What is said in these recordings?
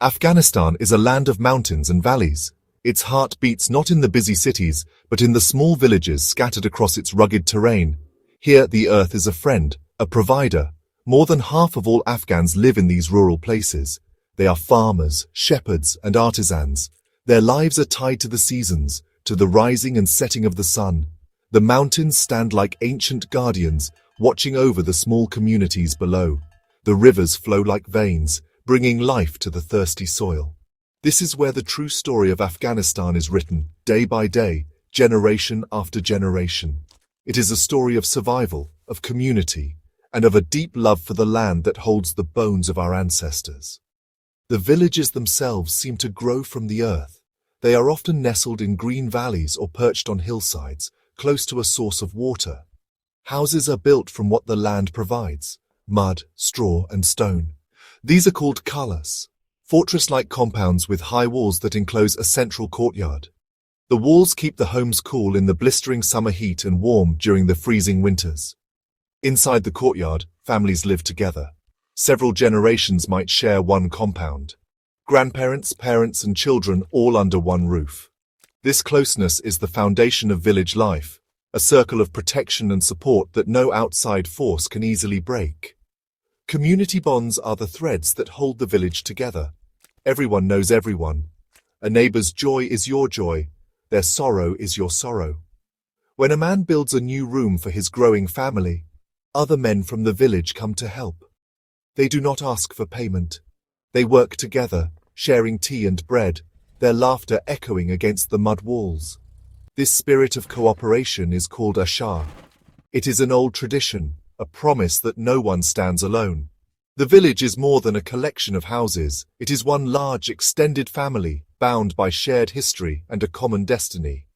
Afghanistan is a land of mountains and valleys. Its heart beats not in the busy cities, but in the small villages scattered across its rugged terrain. Here the earth is a friend, a provider. More than half of all Afghans live in these rural places. They are farmers, shepherds, and artisans. Their lives are tied to the seasons, to the rising and setting of the sun. The mountains stand like ancient guardians, watching over the small communities below. The rivers flow like veins, bringing life to the thirsty soil. This is where the true story of Afghanistan is written, day by day, generation after generation. It is a story of survival, of community, and of a deep love for the land that holds the bones of our ancestors. The villages themselves seem to grow from the earth. They are often nestled in green valleys or perched on hillsides, close to a source of water. Houses are built from what the land provides: mud, straw, and stone. These are called qalas, fortress-like compounds with high walls that enclose a central courtyard. The walls keep the homes cool in the blistering summer heat and warm during the freezing winters. Inside the courtyard, families live together. Several generations might share one compound. Grandparents, parents, and children all under one roof. This closeness is the foundation of village life, a circle of protection and support that no outside force can easily break. Community bonds are the threads that hold the village together. Everyone knows everyone. A neighbor's joy is your joy. Their sorrow is your sorrow. When a man builds a new room for his growing family, other men from the village come to help. They do not ask for payment. They work together, sharing tea and bread, their laughter echoing against the mud walls. This spirit of cooperation is called ashar. It is an old tradition, a promise that no one stands alone. The village is more than a collection of houses. It is one large extended family, bound by shared history and a common destiny.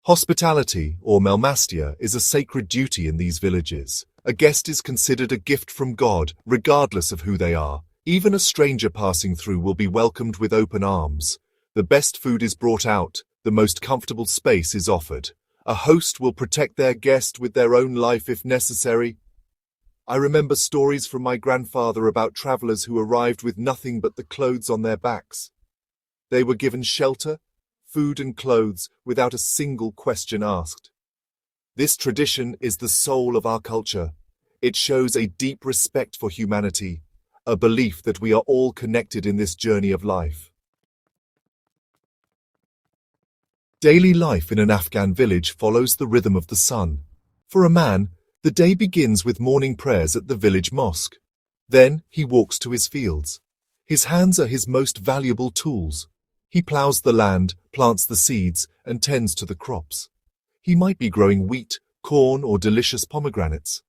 Hospitality, or melmastia, is a sacred duty in these villages. A guest is considered a gift from God, regardless of who they are. Even a stranger passing through will be welcomed with open arms. The best food is brought out, the most comfortable space is offered. A host will protect their guest with their own life if necessary. I remember stories from my grandfather about travelers who arrived with nothing but the clothes on their backs. They were given shelter, food and clothes without a single question asked. This tradition is the soul of our culture. It shows a deep respect for humanity, a belief that we are all connected in this journey of life. Daily life in an Afghan village follows the rhythm of the sun. For a man, the day begins with morning prayers at the village mosque. Then he walks to his fields. His hands are his most valuable tools. He plows the land, plants the seeds, and tends to the crops. He might be growing wheat, corn, or delicious pomegranates.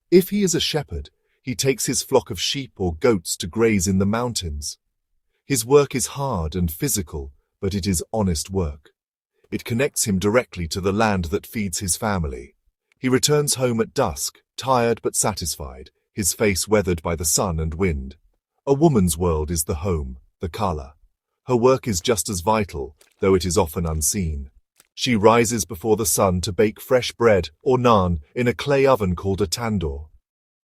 If he is a shepherd, he takes his flock of sheep or goats to graze in the mountains. His work is hard and physical, but it is honest work. It connects him directly to the land that feeds his family. He returns home at dusk, tired but satisfied, his face weathered by the sun and wind. A woman's world is the home, the kala. Her work is just as vital, though it is often unseen. She rises before the sun to bake fresh bread, or naan, in a clay oven called a tandoor.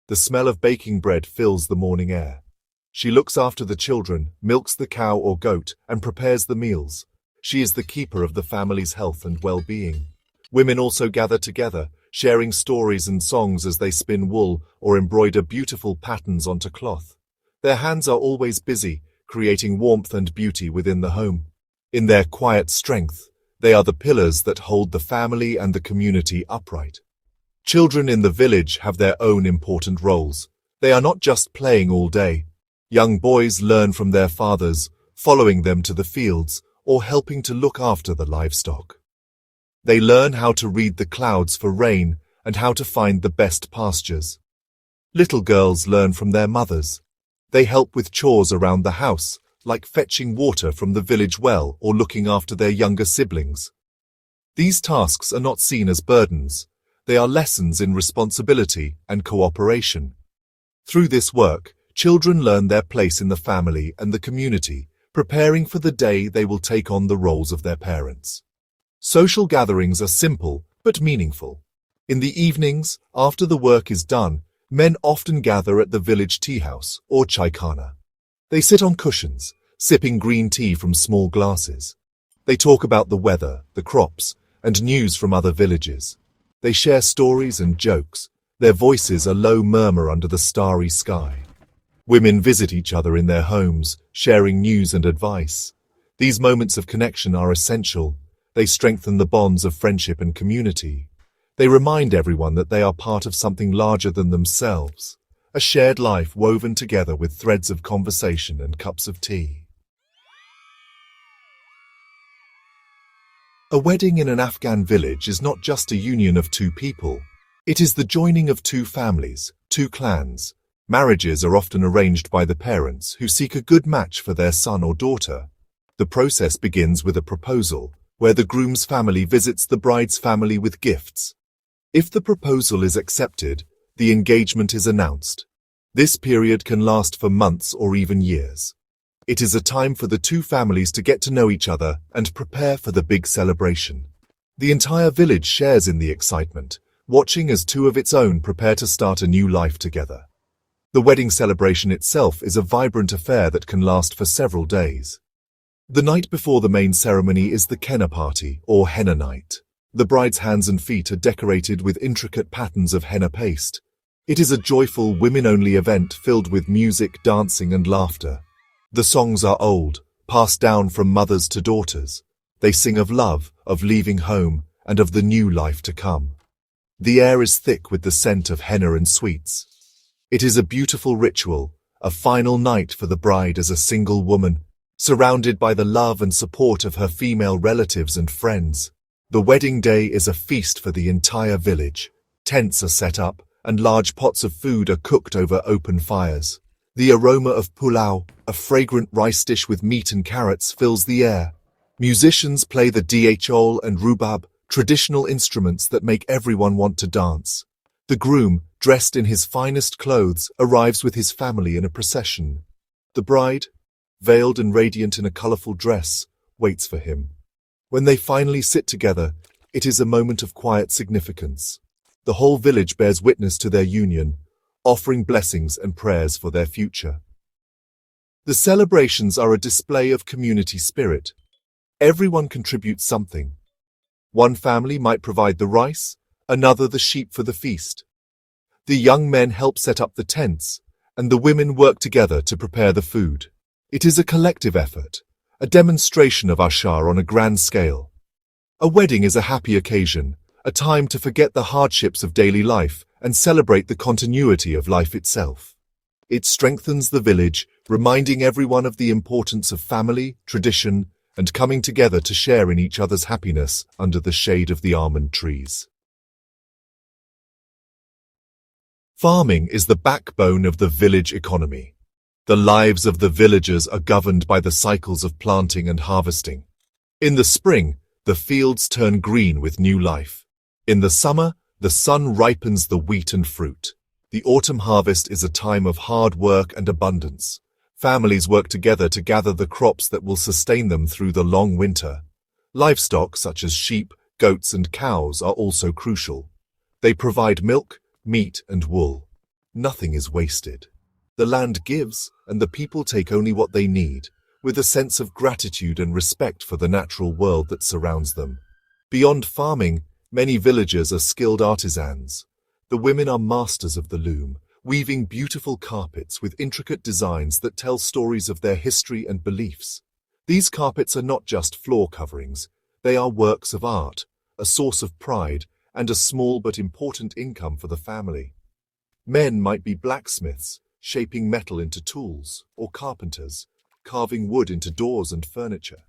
The smell of baking bread fills the morning air. She looks after the children, milks the cow or goat, and prepares the meals. She is the keeper of the family's health and well-being. Women also gather together, sharing stories and songs as they spin wool or embroider beautiful patterns onto cloth. Their hands are always busy, creating warmth and beauty within the home. In their quiet strength, they are the pillars that hold the family and the community upright. Children in the village have their own important roles. They are not just playing all day. Young boys learn from their fathers, following them to the fields or helping to look after the livestock. They learn how to read the clouds for rain and how to find the best pastures. Little girls learn from their mothers. They help with chores around the house, like fetching water from the village well or looking after their younger siblings. These tasks are not seen as burdens. They are lessons in responsibility and cooperation. Through this work, children learn their place in the family and the community, preparing for the day they will take on the roles of their parents. Social gatherings are simple but meaningful. In the evenings, after the work is done, men often gather at the village tea house or chaikhana. They sit on cushions, sipping green tea from small glasses. They talk about the weather, the crops, and news from other villages. They share stories and jokes, their voices a low murmur under the starry sky. Women visit each other in their homes, sharing news and advice. These moments of connection are essential. They strengthen the bonds of friendship and community. They remind everyone that they are part of something larger than themselves, a shared life woven together with threads of conversation and cups of tea. A wedding in an Afghan village is not just a union of two people. It is the joining of two families, two clans. Marriages are often arranged by the parents who seek a good match for their son or daughter. The process begins with a proposal, where the groom's family visits the bride's family with gifts. If the proposal is accepted, the engagement is announced. This period can last for months or even years. It is a time for the two families to get to know each other and prepare for the big celebration. The entire village shares in the excitement, watching as two of its own prepare to start a new life together. The wedding celebration itself is a vibrant affair that can last for several days. The night before the main ceremony is the Kenna party, or henna night. The bride's hands and feet are decorated with intricate patterns of henna paste. It is a joyful, women-only event filled with music, dancing, and laughter. The songs are old, passed down from mothers to daughters. They sing of love, of leaving home, and of the new life to come. The air is thick with the scent of henna and sweets. It is a beautiful ritual, a final night for the bride as a single woman, surrounded by the love and support of her female relatives and friends. The wedding day is a feast for the entire village. Tents are set up, and large pots of food are cooked over open fires. The aroma of pulao, a fragrant rice dish with meat and carrots, fills the air. Musicians play the dhol and rubab, traditional instruments that make everyone want to dance. The groom, dressed in his finest clothes, arrives with his family in a procession. The bride, veiled and radiant in a colorful dress, waits for him. When they finally sit together, it is a moment of quiet significance. The whole village bears witness to their union, offering blessings and prayers for their future. The celebrations are a display of community spirit. Everyone contributes something. One family might provide the rice, another the sheep for the feast. The young men help set up the tents, and the women work together to prepare the food. It is a collective effort, a demonstration of Ashar on a grand scale. A wedding is a happy occasion, a time to forget the hardships of daily life and celebrate the continuity of life itself. It strengthens the village, reminding everyone of the importance of family, tradition, and coming together to share in each other's happiness under the shade of the almond trees. Farming is the backbone of the village economy. The lives of the villagers are governed by the cycles of planting and harvesting. In the spring, the fields turn green with new life. In the summer, the sun ripens the wheat and fruit. The autumn harvest is a time of hard work and abundance. Families work together to gather the crops that will sustain them through the long winter. Livestock such as sheep, goats, and cows are also crucial. They provide milk, meat, and wool. Nothing is wasted. The land gives, and the people take only what they need, with a sense of gratitude and respect for the natural world that surrounds them. Beyond farming, many villagers are skilled artisans. The women are masters of the loom, weaving beautiful carpets with intricate designs that tell stories of their history and beliefs. These carpets are not just floor coverings, they are works of art, a source of pride, and a small but important income for the family. Men might be blacksmiths, shaping metal into tools, or carpenters, carving wood into doors and furniture.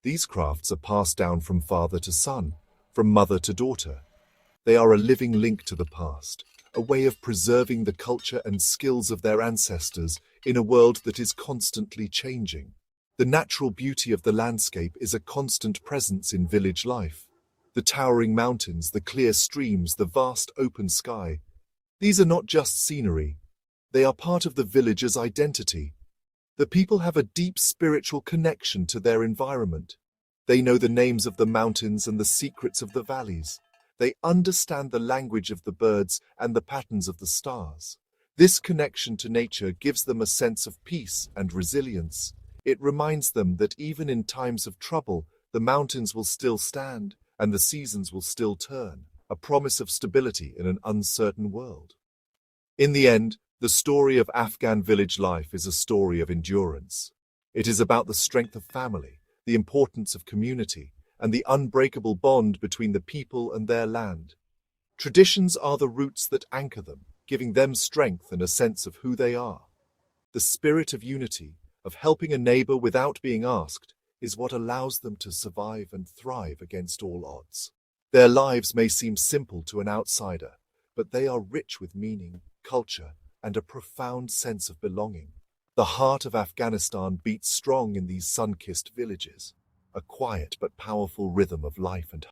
These crafts are passed down from father to son, from mother to daughter. They are a living link to the past, a way of preserving the culture and skills of their ancestors in a world that is constantly changing. The natural beauty of the landscape is a constant presence in village life. The towering mountains, the clear streams, the vast open sky. These are not just scenery. They are part of the village's identity. The people have a deep spiritual connection to their environment. They know the names of the mountains and the secrets of the valleys. They understand the language of the birds and the patterns of the stars. This connection to nature gives them a sense of peace and resilience. It reminds them that even in times of trouble, the mountains will still stand and the seasons will still turn, a promise of stability in an uncertain world. In the end, the story of Afghan village life is a story of endurance. It is about the strength of family, the importance of community, and the unbreakable bond between the people and their land. Traditions are the roots that anchor them, giving them strength and a sense of who they are. The spirit of unity, of helping a neighbor without being asked, is what allows them to survive and thrive against all odds. Their lives may seem simple to an outsider, but they are rich with meaning, culture, and a profound sense of belonging. The heart of Afghanistan beats strong in these sun-kissed villages, a quiet but powerful rhythm of life and